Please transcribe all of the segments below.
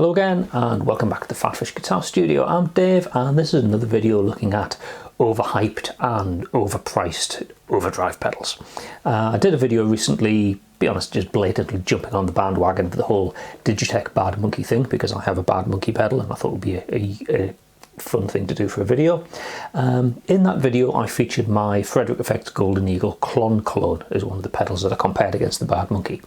Hello again and welcome back to the PhatPhish Guitar Studio. I'm Dave and this is another video looking at overhyped and overpriced overdrive pedals. I did a video recently, be honest, just blatantly jumping on the bandwagon for the whole Digitech Bad Monkey thing because I have a Bad Monkey pedal and I thought it would be a fun thing to do for a video. In that video I featured my Frederic Effects Golden Eagle Klone as one of the pedals that I compared against the Bad Monkey.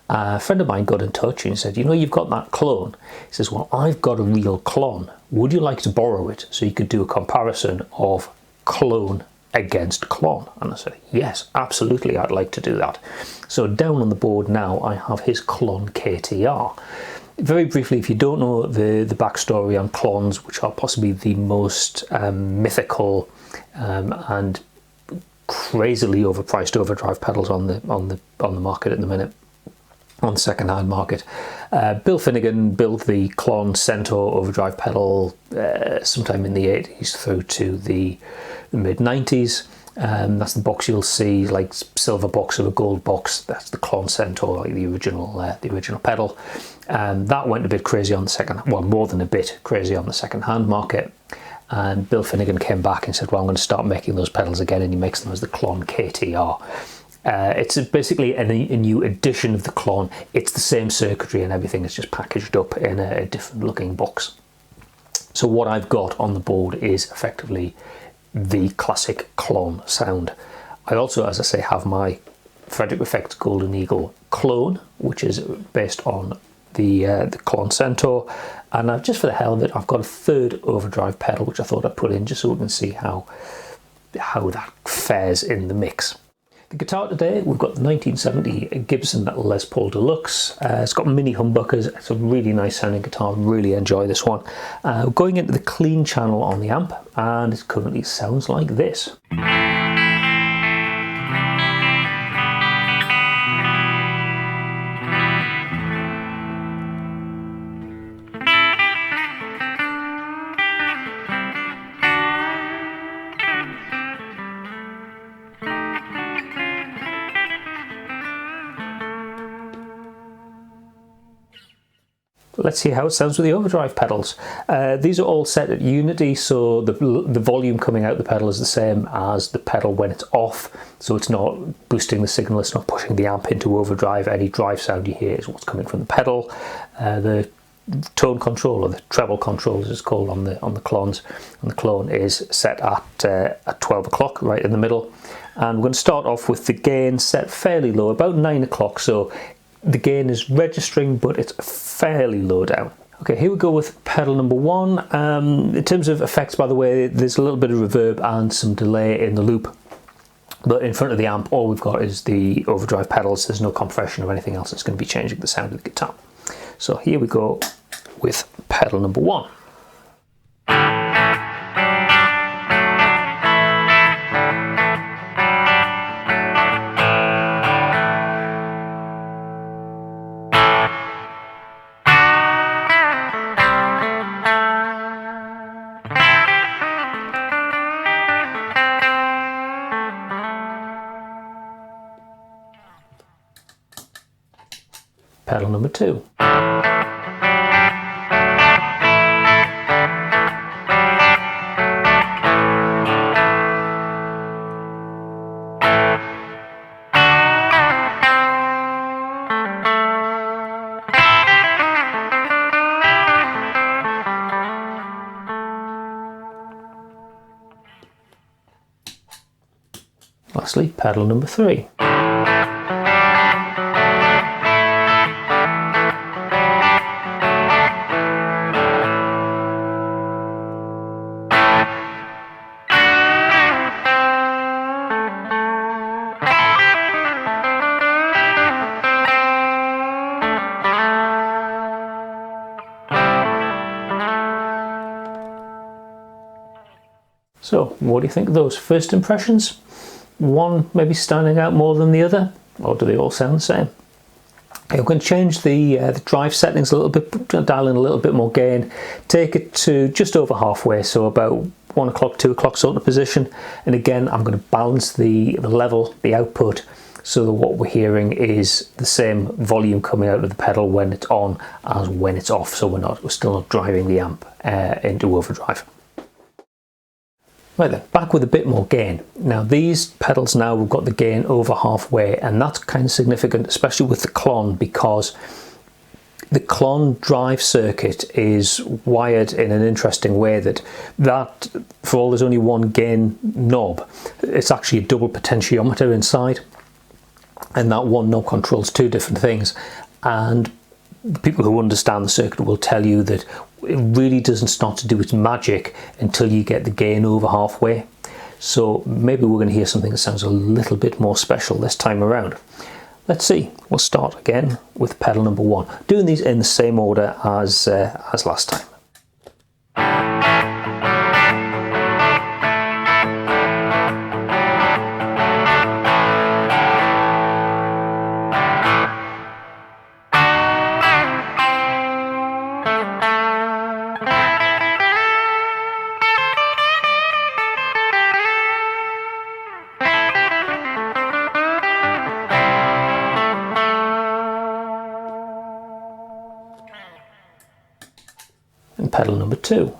A friend of mine got in touch and said, you know, you've got that Klone. He says, well, I've got a real Klone. Would you like to borrow it so you could do a comparison of Klone against Klone? And I said, yes, absolutely, I'd like to do that. So down on the board now, I have his Klone KTR. Very briefly, if you don't know the backstory on Klones, which are possibly the most mythical and crazily overpriced overdrive pedals on the market at the minute, on the second-hand market. Bill Finnegan built the Klone Centaur overdrive pedal sometime in the 80s through to the mid-90s. That's the box you'll see, like silver box or a gold box. That's the Klone Centaur, like the original pedal. That went a bit crazy on the more than a bit crazy on the second-hand market. And Bill Finnegan came back and said, well, I'm going to start making those pedals again, and he makes them as the Klone KTR. It's basically a new edition of the Klone. It's the same circuitry and everything, it's just packaged up in a different looking box. So what I've got on the board is effectively the classic Klone sound. I also, as I say, have my Frederic Effects Golden Eagle Klone, which is based on the Klone Centaur, and just for the hell of it, I've got a third overdrive pedal which I thought I'd put in just so we can see how that fares in the mix. The guitar today, we've got the 1970 Gibson Les Paul Deluxe. It's got mini humbuckers. It's a really nice sounding guitar. Really enjoy this one. Going into the clean channel on the amp, and it currently sounds like this. Let's see how it sounds with the overdrive pedals. These are all set at unity, so the volume coming out the pedal is the same as the pedal when it's off, so it's not boosting the signal, it's not pushing the amp into overdrive. Any drive sound you hear is what's coming from the pedal. The tone control, or the treble control as it's called on the Klones, and the Klone is set at 12 o'clock, right in the middle. And we're going to start off with the gain set fairly low, about 9 o'clock, so the gain is registering, but it's fairly low down. Okay, here we go with pedal number one. In terms of effects, by the way, there's a little bit of reverb and some delay in the loop. But in front of the amp, all we've got is the overdrive pedals. There's no compression or anything else that's going to be changing the sound of the guitar. So here we go with pedal number one. Pedal number two. Lastly, pedal number three. So, what do you think of those first impressions? One maybe standing out more than the other, or do they all sound the same? Okay, we're going to change the drive settings a little bit, dial in a little bit more gain, take it to just over halfway, so about 1 o'clock, 2 o'clock sort of position. And again, I'm going to balance the level, the output, so that what we're hearing is the same volume coming out of the pedal when it's on as when it's off, so we're still not driving the amp into overdrive. Right then, back with a bit more gain. Now these pedals now, we've got the gain over halfway, and that's kind of significant, especially with the Klone, because the Klone drive circuit is wired in an interesting way that for all there's only one gain knob, it's actually a double potentiometer inside, and that one knob controls two different things. And people who understand the circuit will tell you that it really doesn't start to do its magic until you get the gain over halfway. So maybe we're going to hear something that sounds a little bit more special this time around. Let's see. We'll start again with pedal number 1, doing these in the same order as last time. And pedal number 2.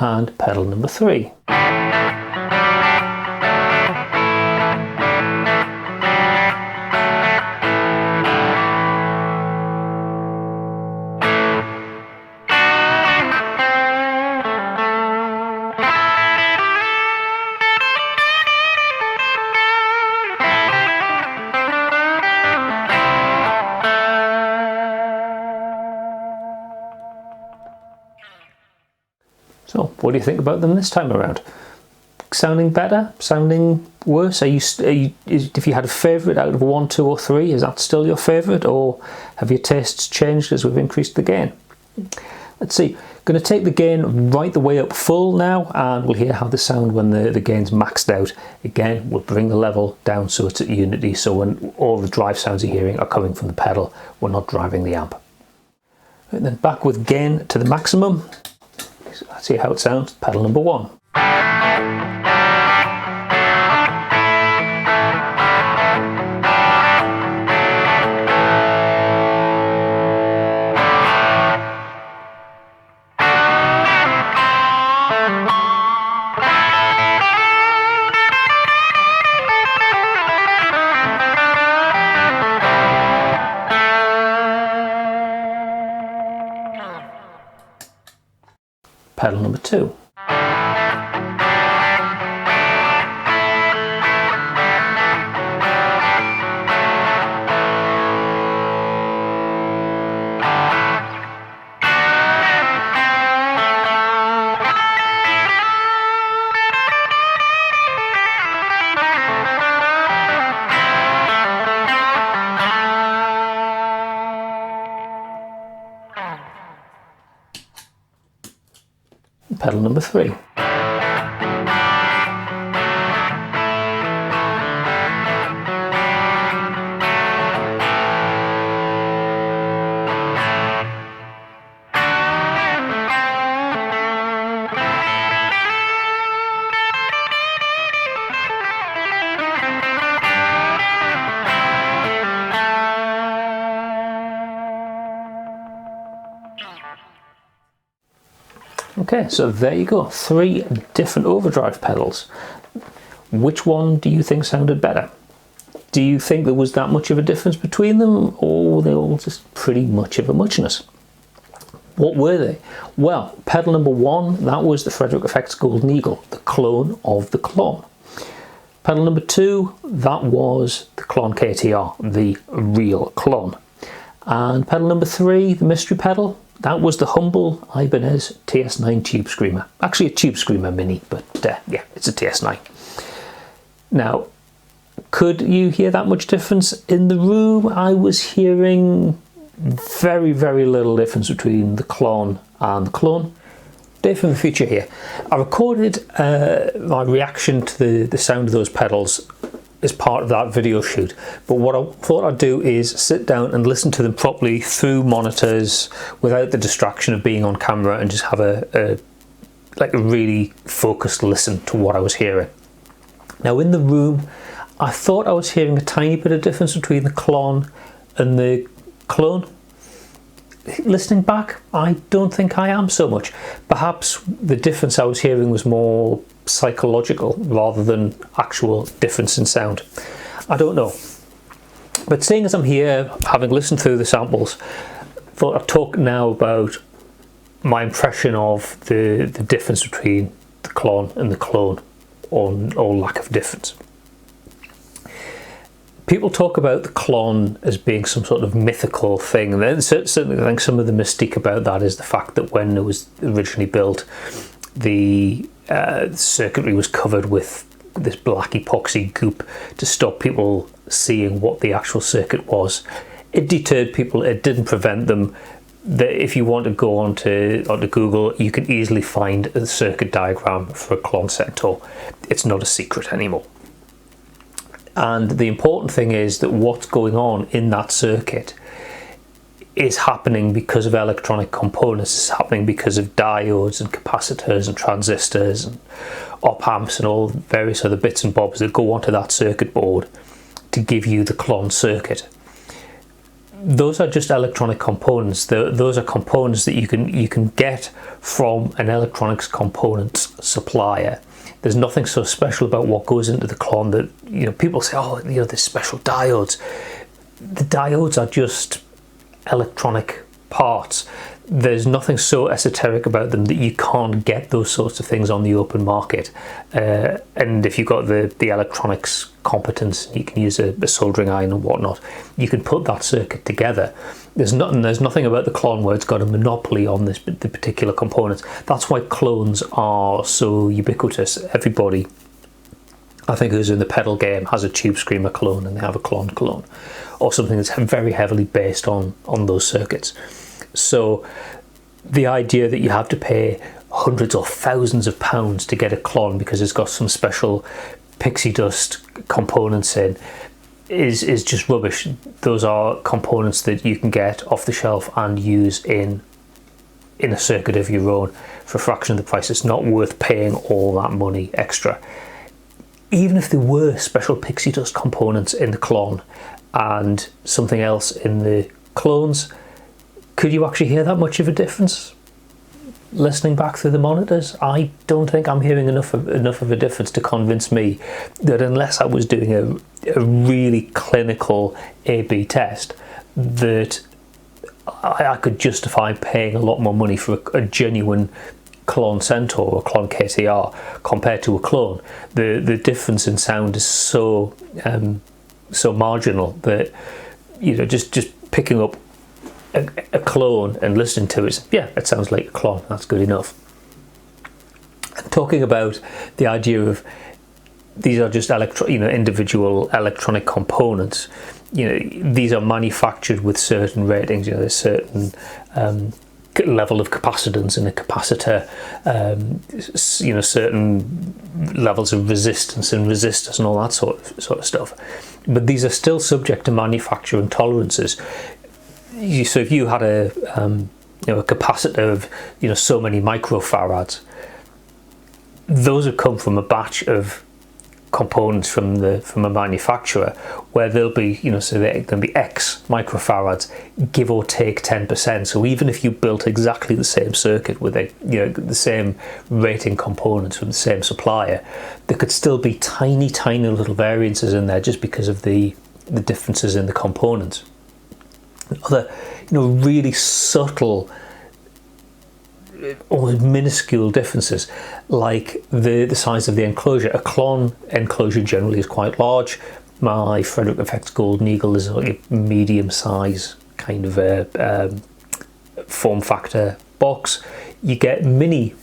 And pedal number 3. So, what do you think about them this time around? Sounding better? Sounding worse? If you had a favourite out of 1, 2 or 3, is that still your favourite, or have your tastes changed as we've increased the gain? Let's see. Going to take the gain right the way up full now, and we'll hear how they sound when the gain's maxed out. Again, we'll bring the level down so it's at unity, so when all the drive sounds you're hearing are coming from the pedal, we're not driving the amp. Right, then back with gain to the maximum. Let's see how it sounds. Pedal number 1. Pedal number 2. Pedal number 3. Okay, so there you go, 3 different overdrive pedals. Which one do you think sounded better? Do you think there was that much of a difference between them, or were they all just pretty much of a muchness? What were they? Well, pedal number 1, that was the Frederic Effects Golden Eagle, the clone of the Klone. Pedal number 2, that was the Klon KTR, the real Klone. And pedal number 3, the mystery pedal, that was the humble Ibanez TS9 Tube Screamer. Actually a Tube Screamer Mini, but yeah, it's a TS9. Now, Could you hear that much difference? In the room, I was hearing very, very little difference between the Klone and the Klone. Dave from the future here. I recorded my reaction to the sound of those pedals as part of that video shoot, but what I thought I'd do is sit down and listen to them properly through monitors without the distraction of being on camera, and just have a really focused listen to what I was hearing. Now in the room, I thought I was hearing a tiny bit of difference between the Klone and the Klone. Listening back, I don't think I am so much. Perhaps the difference I was hearing was more psychological rather than actual difference in sound. I don't know. But seeing as I'm here, having listened through the samples, I thought I'd talk now about my impression of the difference between the Klone and the Klone, or lack of difference. People talk about the Klone as being some sort of mythical thing, and then certainly I think some of the mystique about that is the fact that when it was originally built, the circuitry was covered with this black epoxy goop to stop people seeing what the actual circuit was. It deterred people, it didn't prevent them. If you want to go onto Google, you can easily find a circuit diagram for a Klone Centaur. It's not a secret anymore. And the important thing is that what's going on in that circuit is happening because of electronic components. It's happening because of diodes and capacitors and transistors and op amps and all various other bits and bobs that go onto that circuit board to give you the Klone circuit. Those are just electronic components. Those are components that you can get from an electronics components supplier. There's nothing so special about what goes into the Klone that, people say, oh, there's special diodes. The diodes are just electronic parts. There's nothing so esoteric about them that you can't get those sorts of things on the open market. And if you've got the electronics competence, you can use a soldering iron and whatnot, you can put that circuit together. There's nothing about the Klone where it's got a monopoly on the particular components. That's why clones are so ubiquitous. Everybody, I think, who's in the pedal game has a Tube Screamer clone, and they have a Klone clone, or something that's very heavily based on those circuits. So the idea that you have to pay hundreds or thousands of pounds to get a Klone because it's got some special pixie dust components in is just rubbish. Those are components that you can get off the shelf and use in a circuit of your own for a fraction of the price. It's not worth paying all that money extra. Even if there were special pixie dust components in the Klone and something else in the clones, could you actually hear that much of a difference? Listening back through the monitors, I don't think I'm hearing enough of a difference to convince me that unless I was doing a really clinical A/B test, that I could justify paying a lot more money for a genuine Klone Centaur or Klone KTR compared to a Klone. The difference in sound is so marginal that just picking up a Klone and listening to it, yeah, it sounds like a Klone, that's good enough. And talking about the idea of these are just individual electronic components, these are manufactured with certain ratings, there's certain level of capacitance in a capacitor, certain levels of resistance and resistors and all that sort of stuff. But these are still subject to manufacturing tolerances. So if you had a capacitor of so many microfarads, those would come from a batch of components from a manufacturer, where there'll be so there can be X microfarads, give or take 10%. So even if you built exactly the same circuit with the same rating components from the same supplier, there could still be tiny little variances in there just because of the differences in the components. Other really subtle, almost minuscule differences, like the size of the enclosure. A Klone enclosure generally is quite large. My Frederic Effects Golden Eagle is like a medium size kind of a form factor box. You get mini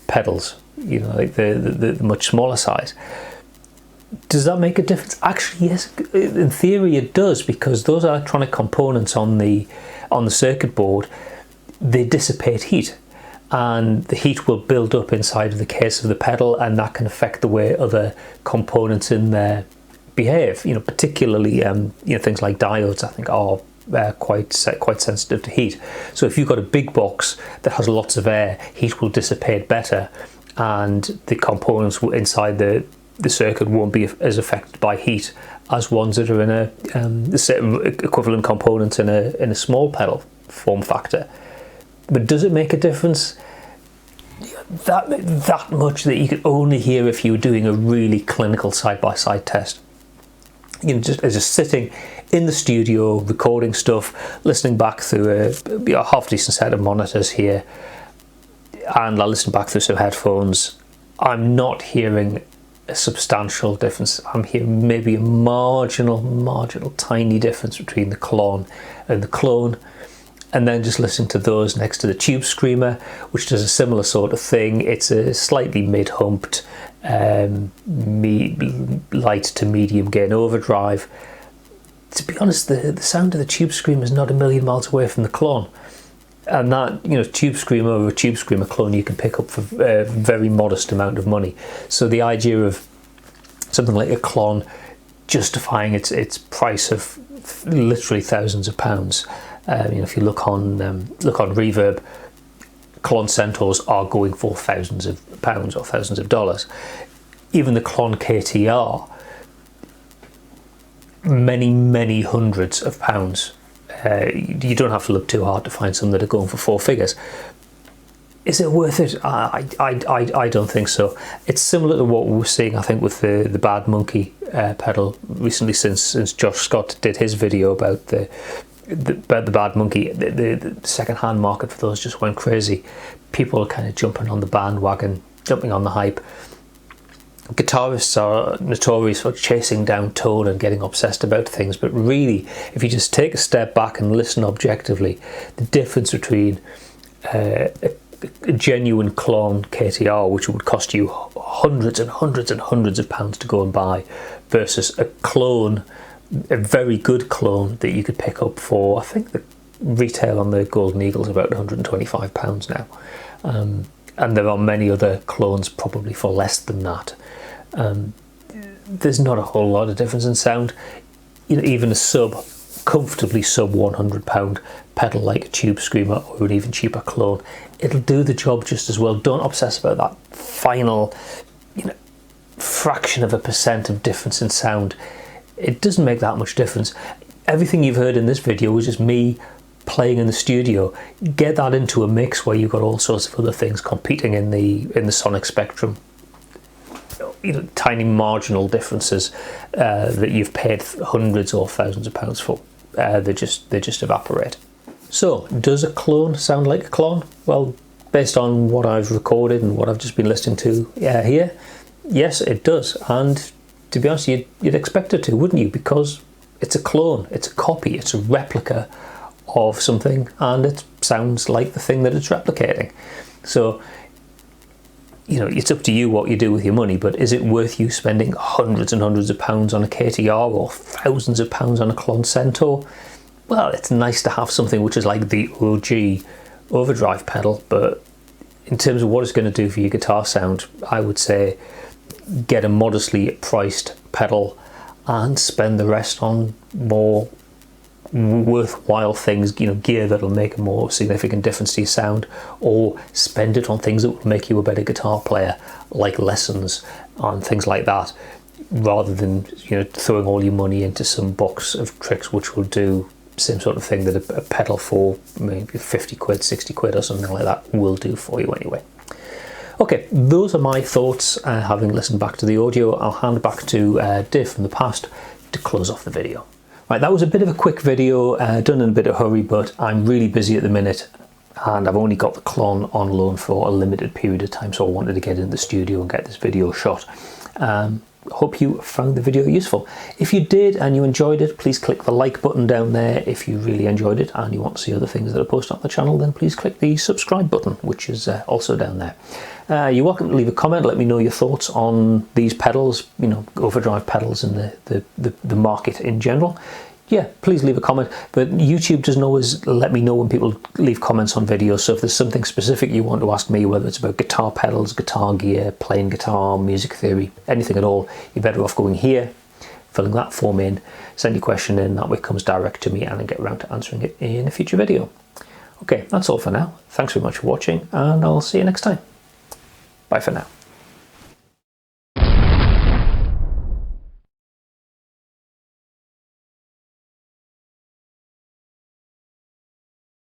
pedals, like the much smaller size. Does that make a difference? Actually, yes, in theory it does, because those electronic components on the circuit board, they dissipate heat, and the heat will build up inside of the case of the pedal, and that can affect the way other components in there behave. You know, particularly things like diodes, I think, are quite sensitive to heat. So if you've got a big box that has lots of air, heat will dissipate better, and the components inside the circuit won't be as affected by heat as ones that are in the same equivalent components in a small pedal form factor. But does it make a difference? That much that you could only hear if you were doing a really clinical side-by-side test. You know, just sitting in the studio, recording stuff, listening back through a half decent set of monitors here, and I listen back through some headphones. I'm not hearing a substantial difference. I'm hearing maybe a marginal tiny difference between the Klone and the Klone. And then just listening to those next to the Tube Screamer, which does a similar sort of thing. It's a slightly mid-humped, light to medium gain overdrive. To be honest, the sound of the Tube Screamer is not a million miles away from the Klone. And that, you know, Tube Screamer or a Tube Screamer clone you can pick up for a very modest amount of money. So the idea of something like a Klone justifying its price of literally thousands of pounds. You know, if you look on Reverb, Klone Centaurs are going for thousands of pounds or thousands of dollars. Even the Klon KTR, many hundreds of pounds. You don't have to look too hard to find some that are going for four figures. Is it worth it? I don't think so. It's similar to what we were seeing, I think, with the Bad Monkey pedal recently, since Josh Scott did his video about the Bad Monkey. The second-hand market for those just went crazy. People are kind of jumping on the bandwagon, jumping on the hype. Guitarists are notorious for chasing down tone and getting obsessed about things, but really, if you just take a step back and listen objectively, the difference between a genuine Klone KTR, which would cost you hundreds and hundreds of pounds to go and buy, versus a Klone, a very good Klone that you could pick up for, I think the retail on the Golden Eagle is about £125 now, and there are many other clones probably for less than that. There's not a whole lot of difference in sound. You know, even a comfortably sub £100 pedal like a Tube Screamer or an even cheaper Klone, it'll do the job just as well. Don't obsess about that final, you know, fraction of a percent of difference in sound. It doesn't make that much difference. Everything you've heard in this video was just me playing in the studio. Get that into a mix where you've got all sorts of other things competing in the sonic spectrum. You know, tiny marginal differences that you've paid hundreds or thousands of pounds for. They just evaporate. So, does a Klone sound like a Klone? Well, based on what I've recorded and what I've just been listening to here, yes, it does. And to be honest, you'd expect it to, wouldn't you? Because it's a clone, it's a copy, it's a replica of something, and it sounds like the thing that it's replicating. So, you know, it's up to you what you do with your money, but is it worth you spending hundreds and hundreds of pounds on a KTR or thousands of pounds on a Klon Centaur? Well, it's nice to have something which is like the OG overdrive pedal, but in terms of what it's going to do for your guitar sound, I would say get a modestly priced pedal and spend the rest on more worthwhile things, you know, gear that'll make a more significant difference to your sound, or spend it on things that will make you a better guitar player, like lessons and things like that, rather than, you know, throwing all your money into some box of tricks which will do same sort of thing that a pedal for maybe 50 quid, 60 quid or something like that will do for you anyway. Okay, those are my thoughts having listened back to the audio. I'll hand back to Dave from the past to close off the video. Right, that was a bit of a quick video, done in a bit of hurry, but I'm really busy at the minute and I've only got the Klone on loan for a limited period of time, so I wanted to get in the studio and get this video shot. hope you found the video useful. If you did and you enjoyed it, please click the like button down there. If you really enjoyed it and you want to see other things that are posted on the channel, then please click the subscribe button, which is also down there. You're welcome to leave a comment. Let me know your thoughts on these pedals, you know, overdrive pedals and the market in general. Yeah, please leave a comment, but YouTube doesn't always let me know when people leave comments on videos, so if there's something specific you want to ask me, whether it's about guitar pedals, guitar gear, playing guitar, music theory, anything at all, you're better off going here, filling that form in, send your question in, that way it comes direct to me and I get around to answering it in a future video. Okay, that's all for now. Thanks very much for watching and I'll see you next time. Bye for now.